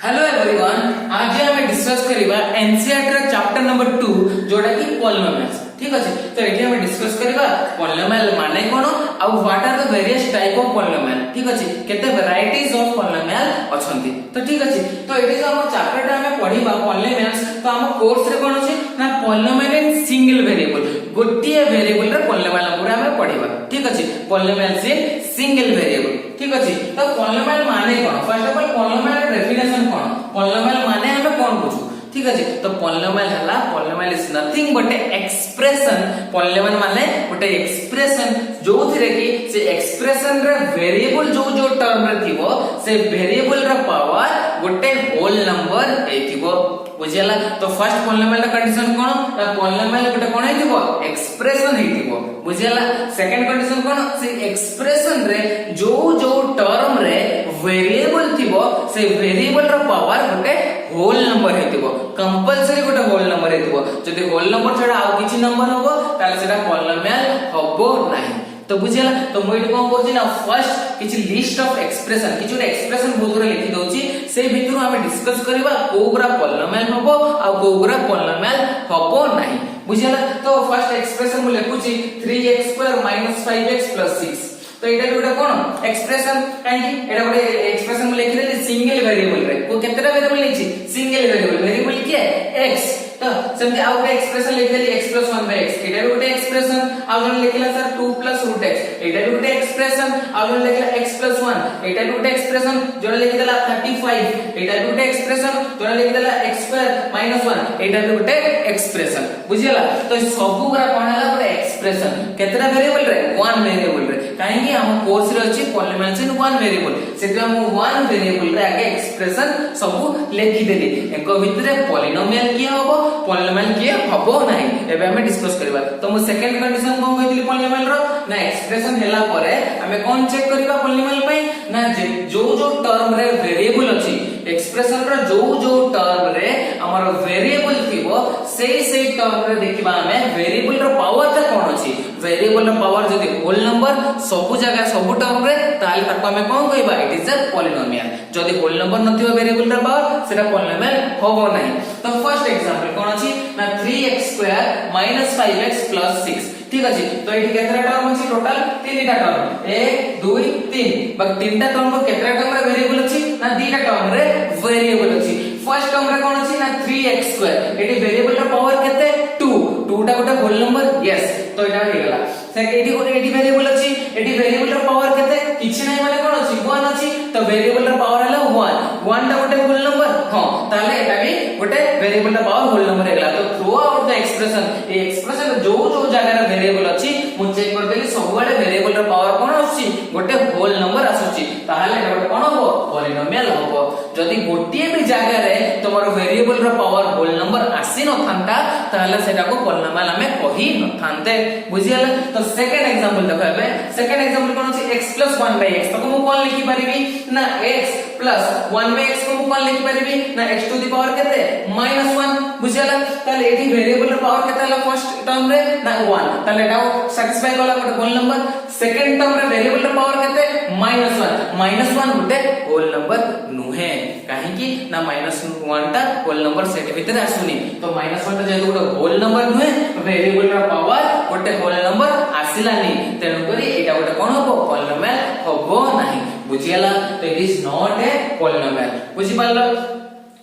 Hello everyone, आज हमें discuss करिबा एनसीईआरटी चैप्टर नंबर 2 जोटा कि पॉलिनोमियल्स। ठीक अछि, तो एठी हमें डिस्कस करिबा पॉलिनोमियल माने कोन आ what are the various type of polynomial. ठीक अछि, केते वैरायटीज ऑफ पॉलिनोमियल अछंती। तो ठीक अछि, तो एठी जो हम चैप्टर हमें पढिबा पॉलिनोमियल्स, तो हम कोर्स रे कोन अछि ना पॉलिनोमियल इन सिंगल वेरिएबल, गोटिए वेरिएबल रे पॉलिनोमियल पूरा हमें पढिबा। ठीक अछि, पॉलिनोमियल्स इन सिंगल वेरिएबल। ठीक अछि, तो पॉलिनोमियल माने कोन? First of all polynomial definition कोन? पॉलिनोमियल माने हमें कोन बुझू? ठीक अछि, तो पॉलिनोमियल हला polynomial is nothing but a expression. Polynomial माने गोटे एक्सप्रेशन जोथिरे कि से एक्सप्रेशन रे वेरिएबल जो जो टर्म रे थिबो से वेरिएबल रा पावर गोटे होल नंबर हेतिबो। बुझियला? तो फर्स्ट पॉलिनोमियल रा कंडीशन कोन? ना पॉलिनोमियल गोटे कोन हेतिबो? एक्सप्रेशन हेतिबो। बुझियला? सेकंड कंडीशन कोन? से एक्सप्रेशन रे जो जो टर्म रे वेरिएबल थिबो से वेरिएबल रा पावर गोटे होल नंबर हेतिबो। कंपलसरी गोटे होल नंबर हेतिबो। जदि होल नंबर छडा आ किछि नंबर होबो ताले सेटा पॉलिनोमियल होबो नाही। तो बुझियला? तो मोइट कोन कहछि ना फर्स्ट किछि लिस्ट ऑफ एक्सप्रेशन, किछि एक्सप्रेशन बहुत रे लिखि दोछि, से भितरु हम डिस्कस करबा कोगरा पॉलिनोमियल होबो आ कोगरा पॉलिनोमियल होबो नाही। बुझियला? तो फर्स्ट एक्सप्रेशन मु लिखुछि 3x² - 5x + 6। तो एटा गोटे कोन एक्सप्रेशन? काहे एटा गोटे एक्सप्रेशन मु लिखि देली सिंगल वेरिएबल रे। को केतेटा वेरिएबल लिखि? सिंगल वेरिएबल के x। तो सेमति आ गोटे एक्सप्रेशन लिखि देली x + 1/x। एटा गोटे एक्सप्रेशन। आ जण लिखिला सर 2 + √x। एटा गोटे एक्सप्रेशन। आ जण लिखिला x + 1। एटा गोटे एक्सप्रेशन। जण लिखि देला 35। एटा गोटे एक्सप्रेशन। जण लिखि देला x² - 1। एटा गोटे एक्सप्रेशन। बुझियला? तो सबु गुरा कोन हला गोटे एक्सप्रेशन। केतेटा वेरिएबल रे? 1 वेरिएबल रे। काहे कि हम कोर्स रे अछि पॉलिनोमियल्स इन 1 वेरिएबल, सेति हम 1 वेरिएबल रे आगे एक्सप्रेशन सब लिखि देली। एको भितरे पॉलिनोमियल किया होबो, पॉलिनोमियल किया होबो नाही, एबे हम डिस्कस करबा। तो मु सेकंड कंडीशन कोन कहितली पॉलिनोमियल रो ना एक्सप्रेशन हेला परे हमें कोन चेक करबा पॉलिनोमियल पई ना जो जो टर्म रे वेरिएबल अछि, एक्सप्रेशन रो जो जो टर्म रे हमर वेरिएबल थिबो सेई टर्म रे देखिबा हमें वेरिएबल रो पावर ता कोन अछि। वेरिएबल रो पावर जदी होल नंबर सबु जगह सबु टर्म रे ताले ताको हमें कोन कहबा? It is a polynomial. जदी होल नंबर नथिबा वेरिएबल रो पावर सेटा पॉलिनोमियल होबो नाही। तो फर्स्ट एग्जांपल कोन अछि ना 3x² - 5x + 6। ठीक अछि, तो एठी केतरा टर्म अछि? टोटल 3टा टर्म, 1 2 3। बक 3टा टर्म को केतरा टर्म रे वेरिएबल अछि ना 2टा टर्म रे वेरिएबल अछि। फर्स्ट टर्म रे कोन अछि ना 3x²। एठी वेरिएबल रो पावर केते? 2। 2टा गोटे होल नंबर, यस। तो एटा हे गेला। एठी वेरिएबल अछि, एठी वेरिएबल रो पावर केते? किछि नै माने कोन अछि? 1 अछि। तो वेरिएबल रो पावर हला 1। 1 टा गोटे होल नंबर, हां ताले एटा भी गोटे वेरिएबल रो पावर होल नंबर हेला। तो through out the expression, A expression जो जो जगह रे वेरिएबल अछि मु चेक कर देली सब वाले वेरिएबल रो पावर कोन आछि? गोटे होल नंबर आसुछि। ताहाले एटा गोटे कोन होबो? पॉलिनोमियल होबो। जदी गोटिए भी जगह रे तमरो वेरिएबल रो पावर होल नंबर आसी न थांता ताहाले सेटा को पॉलिनोमियल हमें कहि न थांते। बुझियला? तो सेकंड एग्जांपल देखबे। सेकंड एग्जांपल कोन अछि? x + 1/x। तो मु कोन लिखि परिबी ना x + 1/x को मु कोन लिखि परिबी ना x टू द पावर केते? -1। बुझियला? ताले एठी वेरिएबल रो पावर केते हला फर्स्ट टर्म रे ना 1। ताले एटा सैटिस्फाई कला गोटे होल नंबर। सेकंड टर्म रे वेरिएबल रो पावर केते? -1। -1 गोटे होल नंबर नुहे, काहे कि ना -1 टा होल नंबर सेट भीतर आसुनी। तो -1 टा जेतु गोटे होल नंबर नुहे, वेरिएबल रो पावर गोटे होल नंबर आसिलानी, तेनु करी एटा गोटे कोन होबो? पॉलिनोमियल होबो नाही। बुझियला? तो it is not a polynomial. बुझि पालो?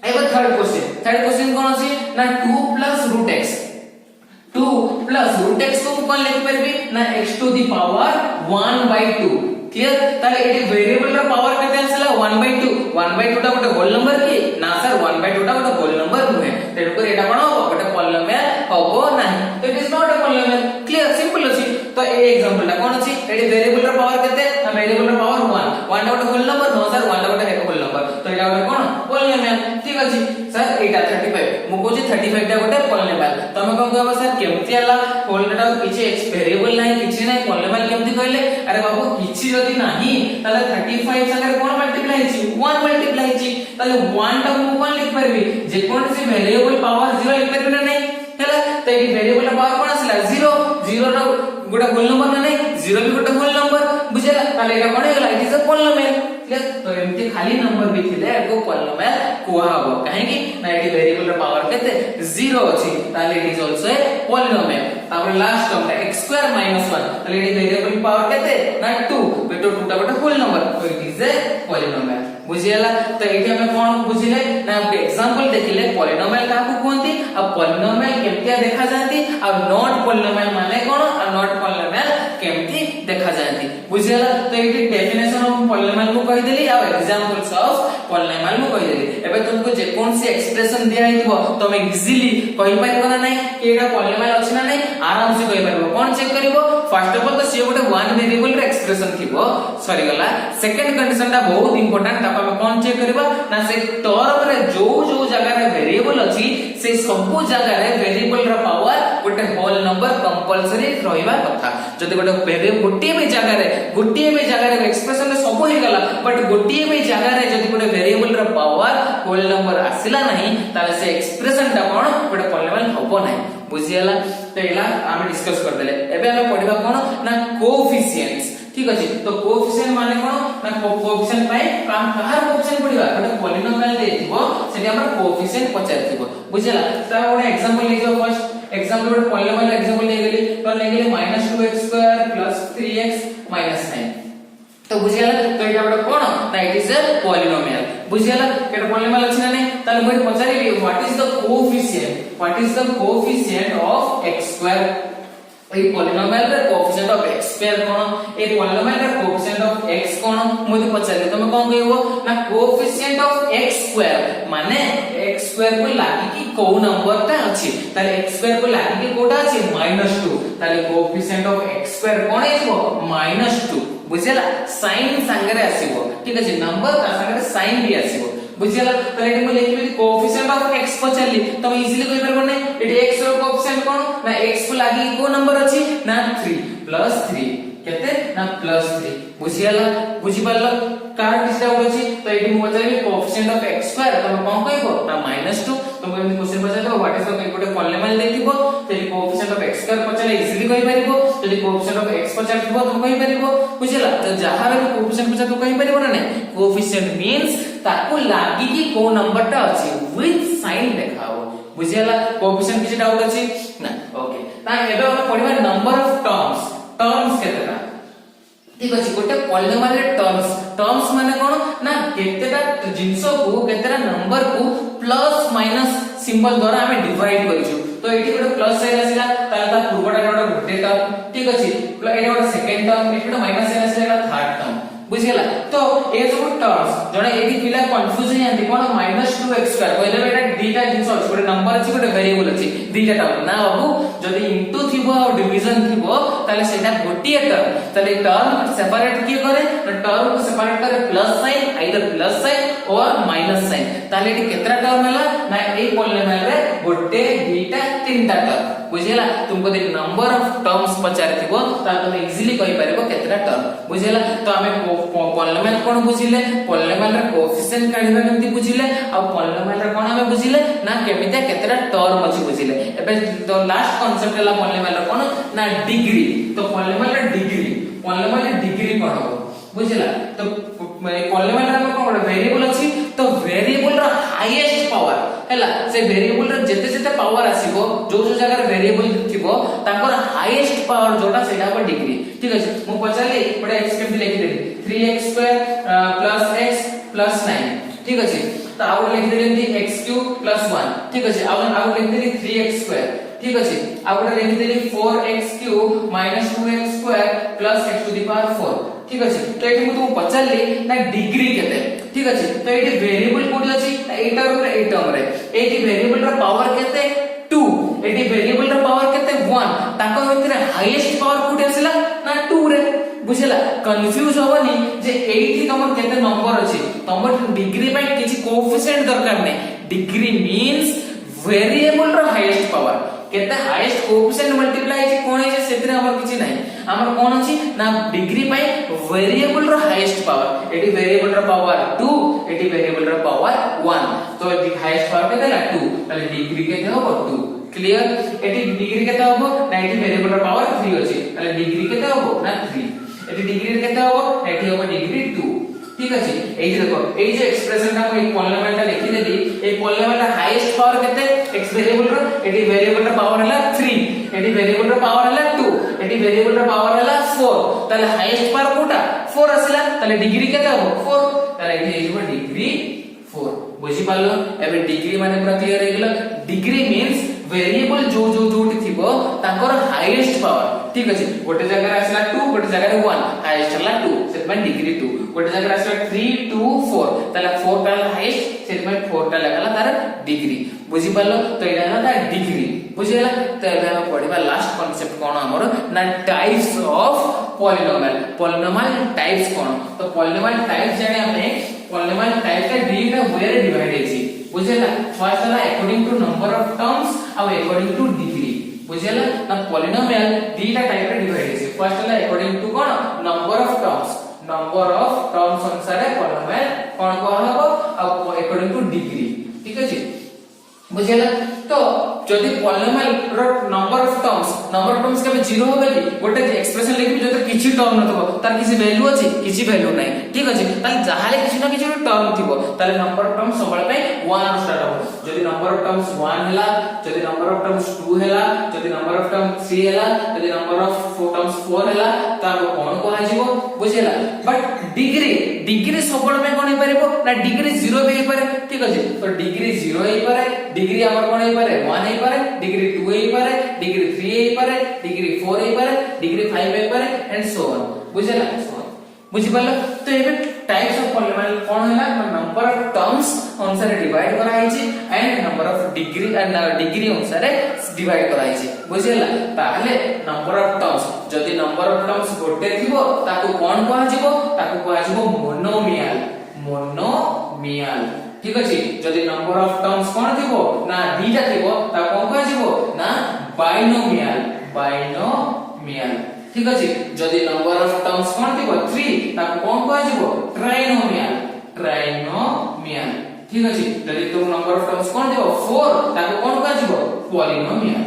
एबे थर्ड क्वेश्चन कोन अछि ना 2 + √x। 2 + √x को कोन लिखि परबी ना x to the power 1/2। Clear? ताले एटी वेरिएबल रो पावर केते आसला? 1/2। 1/2 टा गोटे होल नंबर की ना सर? 1/2 टा गोटे होल नंबर नुहे, तेनु करी एटा कोन होबो? गोटे पॉलिनोमियल होबो नाही। तो it is not a polynomial. Clear? Simple अछि। तो ए एग्जांपल टा कोन अछि? एटी वेरिएबल रो पावर केते ना वेरिएबल रो पावर 1। 1 टा गोटे होल नंबर, नो सर 1 टा गोटे होल नंबर। तो एटा गोटे कोन? पॉलिनोमियल। ठीक अछि सर। एटा 35 मु कहूची 35 टा गोटे पॉलिनोमियल। तमे कोन कहबा सर केमति हला होल टा किछि वेरिएबल नाही, किछि नाही, पॉलिनोमियल केमति कहले? अरे बाबू किछि जदी नाही ताले 35 संगे कोन मल्टीप्लाई हिची? 1 मल्टीप्लाई हिची। ताले 1 टा मु कोन लिख परबी? जे कोन से वेरिएबल पावर 0 लिख परबी ना नाही? हैला? तो एटी वेरिएबल पावर कोन आसला? 0। 0 रो गोटे होल नंबर ना नहीं 0 भी गोटे होल नंबर बुझेला ताले एटा कोन हेला it is a polynomial clear तो एमती खाली नंबर भी थिले एको पॉलिनोमियल कुआ हबो काहे कि ना एटी वेरिएबल रो पावर केते 0 अछि ताले it is also a polynomial तापर लास्ट टर्म ता x² - 1 ताले एटी वेरिएबल पावर केते ना 2 बेटो 2 टा गोटे होल नंबर तो इट इज ए पॉलिनोमियल बुझियला तो एटी हमें कोन बुझिले ना एग्जांपल देखिले पॉलिनोमियल काकू कोनती अब पॉलिनोमियल केमतिया देखा जाती अब नॉट पॉलिनोमियल माने कोन और नॉट पॉलिनोमियल केमती देखा जाती बुझियला तो एटी डेफिनेशन ऑफ पॉलिनोमियल को कहि देली आ एग्जांपल्स ऑफ पॉलिनोमियल को कहि देली एबे तुमको जे कोन सी एक्सप्रेशन दिया हितबो तुम इजीली कहि पाइबो ना नहीं कि एटा पॉलिनोमियल अछि ना नहीं आराम से कहि पाइबो कोन चेक करबो फर्स्ट ऑफ ऑल तो से गोटे वन वेरिएबल रे एक्सप्रेशन थिबो सॉरी गला सेकंड कंडीशन ता बहुत इंपोर्टेंट तापा में कोन चेक करबा ना से टर्म रे जो जो जगह रे वेरिएबल अछि से सब जगह रे वेरिएबल रा पावर गोटे होल नंबर कंपलसरी रहइबा कथा जदि गोटे गोटिए भी जगह रे एक्सप्रेशन रे सब हो गला बट गोटिए भी जगह रे जदि गोटे वेरिएबल रा पावर होल नंबर आसिला नहीं ताले से एक्सप्रेशन ता कोन गोटे पॉलिनोमियल हबो नहीं बुझियला तो एला हम डिस्कस कर देले एबे हम पढिबा कोन ना कोएफिशिएंट्स ठीक अछि तो कोएफिशिएंट माने कोन ना कोएफिशिएंट पाए काम कहार कोएफिशिएंट पढिबा गोटे पॉलिनोमियल देथिबो सेठी हमर कोएफिशिएंट पचारथिबो बुझियला तो गोटे एग्जांपल ले जाओ फर्स्ट एग्जांपल गोटे पॉलिनोमियल एग्जांपल ले गेली तो ले गेली -2x² + 3x - 9 तो बुझियला तो एटा गोटे कोन ना इट इज अ पॉलिनोमियल बुझियला केटा पॉलिनोमियल अछि ना नहीं ताले मोइ पचारिबी what is the coefficient of x² a polynomial रे कोएफिशिएंट ऑफ x² कोन ए पॉलिनोमियल रे कोएफिशिएंट ऑफ x कोन मोइ पचारिबी तुम कोन कहबो ना कोएफिशिएंट ऑफ x² माने x² को लागी कि को नंबर ता अछि ताले x² को लागी कि कोटा अछि -2 ताले कोएफिशिएंट ऑफ x² कोन हेबो -2 बुझियला साइन संगरे आसीबो ठीक अछि नंबर ता संगरे साइन भी आसीबो बुझियला तो एटी मु लिखबी कोएफिशिएंट ऑफ x पचली तो इजीली कहि परबो नै एटी x रो कोएफिशिएंट कोन ना x को लागि को नंबर अछि ना 3 + 3 केते ना +3 बुझियला बुझि परलो कार किस डाउट अछि तो एटी मु बचाबी कोएफिशिएंट ऑफ x² तो कोन कहबो ना -2 तो मैं क्वेश्चन बचाबो व्हाट इज द गोटे पॉलिनोमियल देखिबो तो कोएफिशिएंट ऑफ x² पचले इजीली कहि परिबो यदि कोएफिशिएंट ऑफ x पचारथिबो तो कहि परिबो बुझियला तो जहार भी कोएफिशिएंट पचार तो कहि परिबो ना नै कोएफिशिएंट मींस ताको लागि कि को नंबर ता अछि विथ साइन देखाओ बुझियला कोएफिशिएंट किछ डाउट अछि ना ओके ता एबे हम पढिबा नंबर ऑफ टर्म्स केतेटा ठीक अछि गोटे पॉलिनोमियल रे टर्म्स माने कोन ना केतेटा जिंसो को केतेटा नंबर को प्लस माइनस सिंबल द्वारा हमें डिवाइड करिछु तो एठी गोटे प्लस साइन आसिला ताले ता पूर्वटा गोटे टर्म ठीक अछि एटा गोटे सेकंड टर्म एठी गोटे माइनस साइन आसिला एटा थर्ड टर्म बुझियला तो ए सब टर्म्स जणे एठी पिला कंफ्यूज हे आंती कोन -2x² कहले एटा दीटा जिंस अछि गोटे नंबर अछि गोटे वेरिएबल अछि दीटा टर्म ना बाबू जदी इनटू थिबो और डिवीजन थिबो ताले सेटा गोटिए टर्म ताले टर्म सेपरेट की करे तो टर्म को सेपरेट करे plus sign either plus sign और माइनस साइन ताले एठी केतरा टर्म हला ना ए पॉलिनोमियल रे गोटे दीटा तीनटा टर्म बुझियला तुमको दे नंबर ऑफ टर्म्स पचारथिबो ता तुम इजीली कहि परबो केतरा टर्म बुझियला तो हमें पॉलिनोमियल कोन बुझिले पॉलिनोमियल रे कोएफिशिएंट काढिबा केमति बुझिले आ पॉलिनोमियल रे कोन हमें बुझिले ना केमिते केतरा टर्म अछि बुझिले एबे तो लास्ट कांसेप्ट हला पॉलिनोमियल रे कोन ना डिग्री तो पॉलिनोमियल रे डिग्री कोन हो बुझिला तो पॉलिनोमियल रे कोन वेरिएबल अछि तो वेरिएबल रो हाईएस्ट पावर हैला से वेरिएबल रो जेते जेते पावर आसीबो जो जो जगह रे वेरिएबल थिबो ताकर हाईएस्ट पावर जोटा सेटा पर डिग्री ठीक अछि मु पचारली बडा एक्सप्रेशन लिखि देली 3x² + x + 9 ठीक अछि तो आउ लिखि देली x³ + 1 ठीक अछि आउ लिखि देली 3x² ठीक अछि आउ लिखि देली 4x³ - 2x² + x⁴ ठीक अछि तो एठी मु तुम पचारली ना डिग्री केते ठीक अछि तो एठी वेरिएबल कोडी अछि एटा रे एटा रे एठी वेरिएबल रा पावर केते 2 एठी वेरिएबल रा पावर केते 1 ताको भितरे हाईएस्ट पावर कोडी आसिला ना 2 रे बुझिला कंफ्यूज होबनी जे एठी तमर केते नंबर अछि तमर डिग्री पय किछि कोएफिशिएंट दरकार नै डिग्री मींस वेरिएबल रा हाईएस्ट पावर केते हाईएस्ट कोएफिशिएंट मल्टीप्लाई जे कोन है सेतरे हमर किछि नै हमर कोन अछि ना डिग्री पय वेरिएबल रा हाईएस्ट पावर एठी वेरिएबल रा पावर 2 एठी वेरिएबल रा पावर 1 तो एठी हाईएस्ट पावर केते ना 2 ताले डिग्री केते होबो 2 क्लियर एटी डिग्री केते हबो ना एटी वेरिएबल रो पावर 3 अछि ताले डिग्री केते हबो ना 3 एटी डिग्री केते हबो एटी हबो डिग्री 2 ठीक अछि एई देखो एई जे एक्सप्रेशन टा को एक पॉलिनोमियल टा लिखि देली ए पॉलिनोमियल टा हाईएस्ट पावर केते x वेरिएबल रो एटी वेरिएबल रो पावर हला 3 एटी वेरिएबल रो पावर हला 2 एटी वेरिएबल रो पावर हला 4 ताले हाईएस्ट पावर कोटा 4 आसिला ताले डिग्री केते हबो 4 ताले एटी हेइबो डिग्री 4 बुझी पालो एबे डिग्री माने पूरा क्लियर हे गेला डिग्री मींस वेरिएबल जो जो जोटी थिबो ताकर हाईएस्ट पावर ठीक अछि गोटे जगह आसला 2 गोटे जगह 1 हाईएस्ट हला 2 सेट में डिग्री 2 गोटे जगह आसला 3 2 4 ताला 4 टा हाईएस्ट सेट में 4 टा लागला तार डिग्री बुझी पालो तो एटा हला तार डिग्री बुझिला तो एबे हम पढिबा लास्ट कांसेप्ट कोन हमर ना टाइप्स ऑफ पॉलिनोमियल टाइप्स कोन तो पॉलिनोमियल टाइप्स जाने हमें पॉलिनोमियल टाइप का डी का वेयर डिवाइड है बुझेला फर्स्ट हला according to number of terms और अकॉर्डिंग टू डिग्री बुझेला ना पॉलिनोमियल डी टा टाइप रे डिवाइड है फर्स्ट हला अकॉर्डिंग टू कोन नंबर ऑफ टर्म्स अनुसार पॉलिनोमियल कोन को हबो और अकॉर्डिंग टू डिग्री ठीक है बुझेला तो जदि पॉलिनोमियल रो नंबर ऑफ टर्म्स के 0 हो गली गोटे एक्सप्रेशन लिखि जते किछि टर्म नथबो तार किछि वैल्यू अछि किछि वैल्यू नै ठीक अछि ताले जहाले किछि न किछि टर्म थिबो ताले नंबर ऑफ टर्म्स सबले पे 1 रो स्टार्ट हो जदि नंबर ऑफ टर्म्स 1 हैला जदि नंबर ऑफ टर्म्स 2 हैला जदि नंबर ऑफ टर्म्स 3 हैला जदि नंबर ऑफ टर्म्स 4 हैला ताको कोन को आजिबो बुझेला बट डिग्री सबले पे कोन हे परिबो ना डिग्री 0 पे हे पारे ठीक अछि तो डिग्री 0 हे पारे डिग्री हमर कोन हे पारे 1 हे पारे डिग्री 2 हे पारे डिग्री 3 हे पारे डिग्री 4 हे पारे डिग्री 5 हे पारे एंड सो ऑन बुझला बुझि पालो तो एबे टाइप्स ऑफ पॉलिनोमियल कोन हैला नंबर ऑफ टर्म्स अनुसार डिवाइड करा आइछि and number of degree and degree अनुसार डिवाइड करा आइछि बुझला ताले नंबर ऑफ टर्म्स जदि नंबर ऑफ टर्म्स गोटे थिबो ताको कोन कहै जिवो ताको कहै जिवो मोनोमियल ठीक अछि जदि नंबर ऑफ टर्म्स कोन थिबो ना दीटा थिबो ता कोन कहै जिवो ना बाइनोमियल ठीक अछि जदि नंबर ऑफ टर्म्स कोन थिबो 3 ता कोन कहै जिवो ट्राइनोमियल ठीक अछि जदि तो नंबर ऑफ टर्म्स कोन थिबो 4 ता कोन कहै जिवो पॉलिनोमियल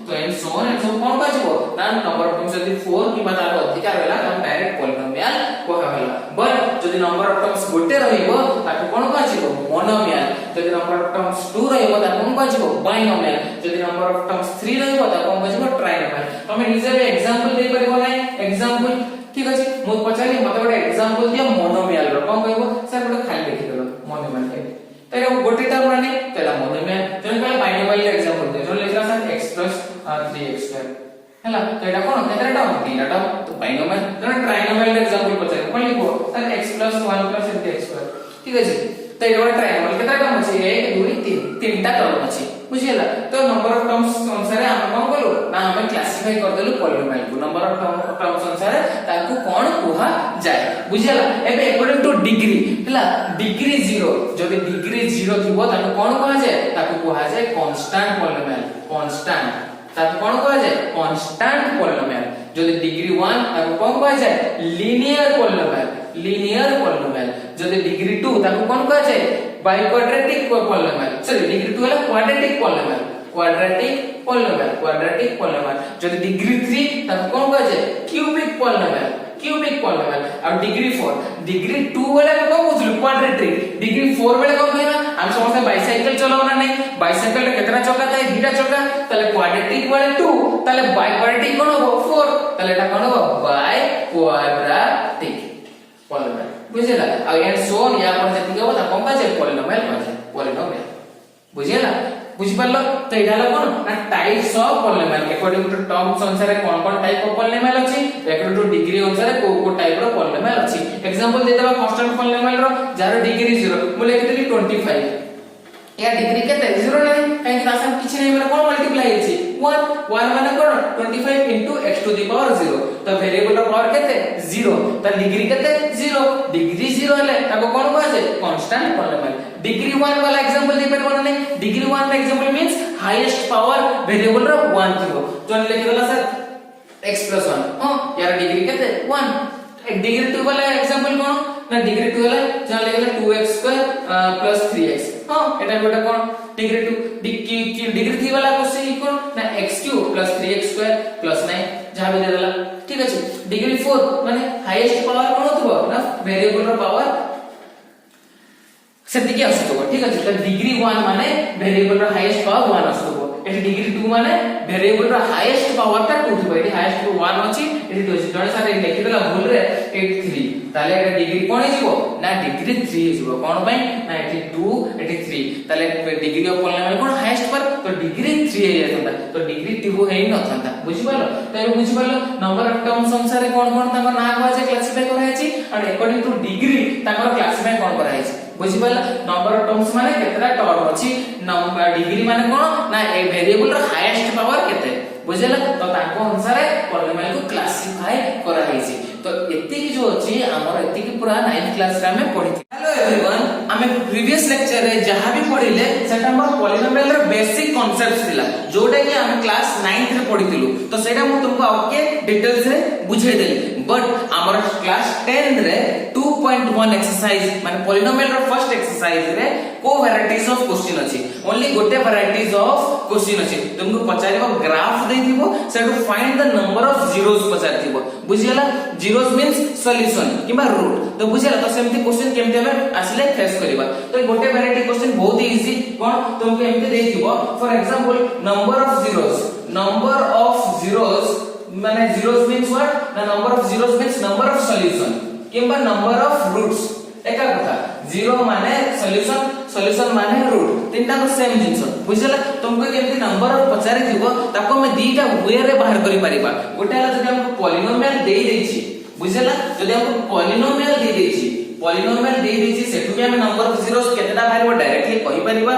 तो and so on and so कोन कहै जिवो ना नंबर ऑफ टर्म्स जदि 4 कि बता अधिक रहला त डायरेक्ट पॉलिनोमियल कहला बट जदि नंबर ऑफ टर्म्स गोटे रहिबो ताको कोन कहै जिवो मोनोमियल जदि नंबर ऑफ टर्म्स 2 रहिबो ता कोन कहै जिवो बाइनोमियल जदि नंबर ऑफ टर्म्स 3 रहिबो ता कोन कहै जिवो ट्राइनोमियल तमे निजे एग्जांपल दे परिबो नै एग्जांपल ठीक अछि मो पचाली मते गोटे एग्जांपल दिया मोनोमियल रो कोन कहबो सर गोटे खाली लिखि देलो मोनोमियल के तरे गोटे टर्म रानी तला मोनोमियल जने कहला बाइनोमियल एग्जांपल दे जो लिखला सर x 3x² हला तो एटा कोन केतरा टर्म तीनटा टर्म तो बाइनोमियल जने ट्राइनोमियल एग्जांपल पचाली कोन लिखो सर x + 1 + x² ठीक अछि तो एटा ट्राइनोमियल केतरा टर्म अछि 1 2 3 तीनटा टर्म अछि बुझियला तो नंबर ऑफ टर्म्स अनुसार हम कोन करू ना हम क्लासिफाई कर देलु पॉलिनोमियल को नंबर ऑफ टर्म्स अनुसार ताकू कोन कोहा जाय बुझियला एबे अकॉर्डिंग टू डिग्री हला डिग्री 0 जदि डिग्री 0 थिबो ताकू कोन कोहा जाय ताकू कोहा जाय कांस्टेंट पॉलिनोमियल ताकू कोन कोहा जाय कांस्टेंट पॉलिनोमियल जदि डिग्री 1 ताकू कोन कोहा जाय लीनियर पॉलिनोमियल जदि डिग्री 2 ताकू कोन कोहा जाय बाइक्वाड्रेटिक पॉलिनोमियल सॉरी डिग्री 2 हला क्वाड्रेटिक पॉलिनोमियल जदि डिग्री 3 ताकू कोन कोहा जाय क्यूबिक पॉलिनोमियल और डिग्री 2 वाला को बुझलु क्वाड्रेटिक डिग्री 4 वाला को कहना हम समझते बाइसाइकिल चलावना नहीं बाइसाइकिल रे केतना चक्का थाए दुटा चक्का तले क्वाड्रेटिक वाला 2 तले बाइक्वाड्रेटिक कोन हो 4 तले एटा कोन हो बाइक्वाड्रेटिक पॉलिनोमियल बुझिला आ एंड सो ऑन या पर जति हो ता कोन का जे पॉलिनोमियल बुझिला बुझि पालो तो एटा ल कोन ना types of polynomial according to terms अनुसार कोन टाइप ऑफ पॉलिनोमियल अछि अकॉर्डिंग टू डिग्री अनुसार को टाइप रो पॉलिनोमियल अछि एग्जांपल दे देबा कांस्टेंट पॉलिनोमियल रो जार डिग्री 0 मु लिखि देली 25 या डिग्री केते 0 नहीं काहे कि तासन किछ नहीं माने कोन मल्टीप्लाई अछि 1 माने कोन 25 into x to the power 0 तो वेरिएबल रो पावर केते 0 त डिग्री केते 0 डिग्री 0 हले ताको कोन कहै छै कांस्टेंट पॉलिनोमियल डिग्री 1 वाला एग्जांपल दे परबो नै डिग्री 1 रा example means highest power variable रो 1 थिबो जोन लिखि देला सर x + 1 हां यार डिग्री केते 1 डिग्री 2 वाला एग्जांपल कोन ना डिग्री 2 हला जा लागला 2x² + 3x हां एटा गोटा कोन डिग्री 2 डिग्री 3 वाला क्वेश्चन ही कोन ना x³ + 3x² + 9 जा भी दे देला ठीक अछि डिग्री 4 माने हाईएस्ट पावर कोन होतबो ना वेरिएबल रो पावर सेति के आसुतबो ठीक अछि त डिग्री 1 माने वेरिएबल रो हाईएस्ट पावर 1 आसुतबो एटी डिग्री 2 माने वेरिएबल रो हाईएस्ट पावर ता 2 थिबो एटी हाईएस्ट 1 अछि एटी 2 अछि जण सारे लिखि देला भूल रे 83 ताले एटा डिग्री कोन हिजबो ना डिग्री 3 हिजबो कोन पय ना एटी 2 एटी 3 ताले degree of polynomial cone highest पर तो डिग्री 3 हे जातंदा तो डिग्री 2 हे न थंदा बुझि पालो त बुझि पालो नंबर ऑफ टर्म्स अनुसार कोन ताको ना कहै छै क्लासिफाई करै छै एंड अकॉर्डिंग टू डिग्री ताको क्लासिफाई कोन करै छै बुझि पालो नंबर ऑफ टर्म्स माने केतरा टर्म अछि नंबर डिग्री माने कोन ना ए वेरिएबल रो हाईएस्ट पावर केते बुझिला तो ताको अनुसार पॉलिनोमियल को क्लासिफाई करा हैछि तो एति की जो अछि हमर एति की पूरा 9th क्लास रे हमें पढि हेलो एवरीवन हमें प्रीवियस लेक्चर रे जहां भी पढिले सेटा हमर पॉलिनोमियल रो बेसिक कांसेप्ट्स थिला जोटा कि हम क्लास 9th रे पढितिलु तो सेटा मु तुमको ओके डिटेल्स रे बुझाई देली बट हमर क्लास 10 रे 2.1 एक्सरसाइज माने पॉलिनोमियल रो फर्स्ट एक्सरसाइज रे को वैरायटीज ऑफ क्वेश्चन अछि ओनली गोटे वैरायटीज ऑफ क्वेश्चन अछि तुमको पचारिबो ग्राफ देथिबो सेटू find the number of zeros पचारथिबो बुझियला जीरोस मींस सॉल्यूशन किबा रूट तो बुझियला तो सेमति क्वेश्चन केमते हमें आसले फेस करबा तो गोटे वैरायटी क्वेश्चन बहुत ही इजी कोन तुमको एमते देथिबो for example number of zeros माने जीरोस मींस व्हाट ना number of zeros means number of solution किबा नंबर ऑफ रूट्स एका कथा जीरो माने सॉल्यूशन माने रूट तीनटा को सेम जिंस बुझला तुमको केमति नंबर ऑफ पचारि दिबो ताको में दीटा वे रे बाहर करि परिबा गोटे हला जदि हम पॉलिनोमियल देई देछि बुझला जदि हम पॉलिनोमियल देई देछि सेठु के हम नंबर ऑफ जीरोस केतेटा बाहरबो डायरेक्टली कहि परिबा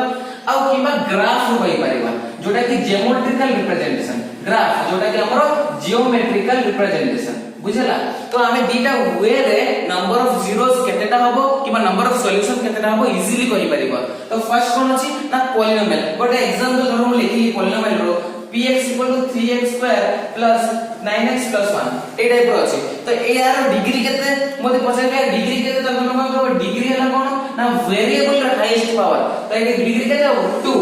आ किबा ग्राफ कहि परिबा जोटा कि ज्योमेट्रिकल रिप्रेजेंटेशन ग्राफ जोटा कि हमरो जियोमेट्रिकल रिप्रेजेंटेशन बुझला तो हमें दीटा वे रे नंबर ऑफ जीरोस केतेटा हबो किबा नंबर ऑफ सॉल्यूशन केतेटा हबो इजीली कहि परिबो तो फर्स्ट कोन अछि ना पॉलिनोमियल गोटे एग्जांपल धरो हम लिखि पॉलिनोमियल रो px = 3x² + 9x + 1 ए टाइप रो अछि तो ए यार डिग्री केते मोते पछे के डिग्री केते त कोन कोन डिग्री हला कोन ना वेरिएबल रो हाईएस्ट पावर तो ए डिग्री केते हो 2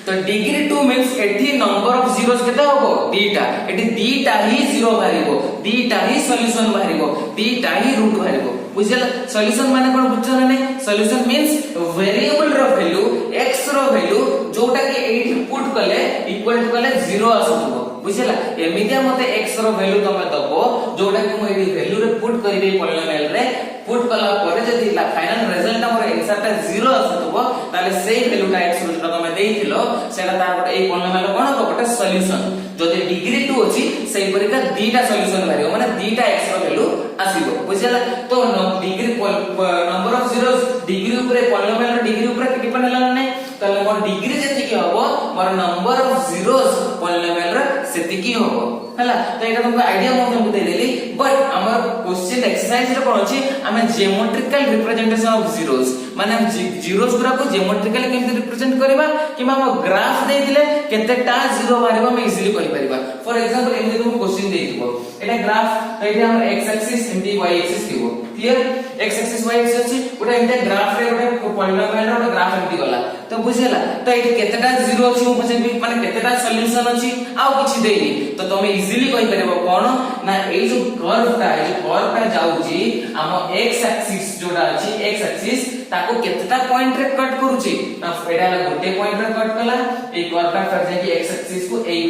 तो डिग्री 2 मींस एठी नंबर ऑफ जीरोस केते होबो दीटा एठी दीटा ही जीरो बारिबो दीटा ही सॉल्यूशन बारिबो दीटा ही रूट बारिबो बुझला सॉल्यूशन माने कोन बुझछन नै सॉल्यूशन मींस वेरिएबल रो वैल्यू x रो वैल्यू जोटा कि एठी पुट कले इक्वल टू कले 0 आसुबो बुझला एमितिया मते x रो वैल्यू तमे दबो जोटा कि मो एठी वैल्यू रे पुट करबे पॉलिनोमियल रे पुट कला परे जदी फाइनल रिजल्ट हमर आंसर ता 0 आसुबो ताले सेही वैल्यू ता x रो तमे देइथिलो सेटा तार गोटे ए पॉलिनोमियल कोन हो गोटे सॉल्यूशन जदि डिग्री 2 अछि सेही परिका दीटा सॉल्यूशन बारियो माने दीटा x रो वैल्यू आसीबो बुझला तो degree number of zeros degree ऊपर पॉलिनोमियल डिग्री ऊपर डिपेंड हला नै तले मोर डिग्री जति की हबो मोर नंबर ऑफ जीरोस पॉलिनोमियल रे सेति की हबो हला तो एटा तुमको आईडिया मो तुमको दे देली बट हमर क्वेश्चन एक्सरसाइज रे कोन अछि हमें ज्योमेट्रिकल रिप्रेजेंटेशन ऑफ जीरोस माने जीरोस गुरा को ज्योमेट्रिकली केमति रिप्रेजेंट करबा किबा हम ग्राफ दे दिले केतेटा जीरो बारिबा हम इजीली कहि परिबा फॉर एग्जांपल एमति तुमको क्वेश्चन दे दिबो एटा ग्राफ तो एटा हमर x एक्सिस एमति y एक्सिस दिबो clear x axis y axis अछि ओटा एमति ग्राफ रे ओटा पॉलिनोमियल रो ग्राफ एमति गला तो बुझेला तो एटी केतेटा जीरो अछि पछे माने केतेटा सॉल्यूशन अछि आ किछि देइनी तो तमे इजीली कहि परिबो कोन ना ए जो कर्व ता जाउची हम x एक्सिस जोडा अछि x एक्सिस ताको केतेटा पॉइंट रे कट करूची ना एटा गोटे पॉइंट रे कट कला ए कर्व ता कर जे कि x एक्सिस को ए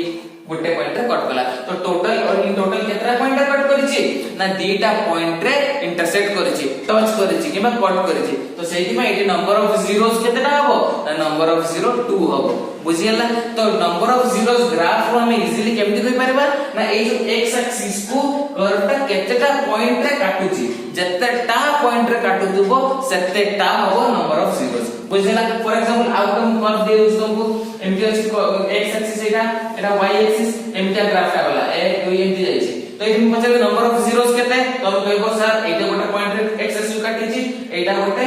गोटे पॉइंट रे कट कला तो टोटल और इन टोटल केतरा पॉइंट रे कट करिछि ना दीटा पॉइंट रे इंटरसेक्ट करिछि टच करिछि किबा कट करिछि तो सेहि में एटी नंबर ऑफ जीरोस केतरा हबो ना नंबर ऑफ जीरो 2 हबो बुझियला तो नंबर ऑफ जीरोस ग्राफ रो हम इजीली केमति कहि परबा ना ए जो x एक्सिस को कर्व ता केतटा पॉइंट रे काटुछि जत्तेटा पॉइंट रे काटु दिबो सेतेटा हबो नंबर ऑफ जीरोस बुझियला फॉर एग्जांपल आउटकम कर्व दे उस तुमको एमटी अछि x एक्सिस एटा y एक्सिस एमटी ग्राफ का वाला ए 2 एमटी जाइछि तो एठी पछे नंबर ऑफ जीरोस केते तो हम कहबो सर एटा गोटे पॉइंट रे x एक्सिस काटिछि एटा गोटे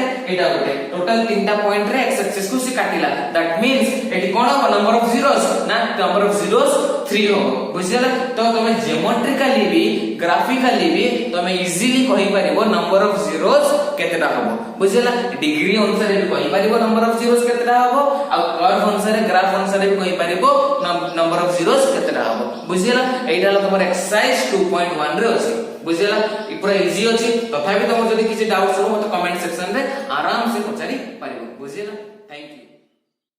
टोटल टोटल तीनटा पॉइंट रे x एक्सिस को से काटिला दैट मींस एटी कोन हो नंबर ऑफ जीरोस ना नंबर ऑफ जीरोस 3 हो बुझिला तो तमे ज्योमेट्रिकली भी ग्राफिकली भी तमे इजीली कहि परिबो नंबर ऑफ जीरोस केतेटा हबो बुझिला डिग्री अनुसार भी कहि परिबो नंबर ऑफ जीरोस केतेटा हबो आ कर्व अनुसार ग्राफ अनुसार भी कहि परिबो नंबर ऑफ जीरोस केतेटा हबो बुझिला एटा ल तमर एक्सरसाइज 2.1 रे अछि बुझिला इ पूरा इजी अछि तथापि तमर जदी किछि डाउट्स हो मते कमेंट सेक्शन रे आराम से पचारि परिबो बुझिला थैंक यू।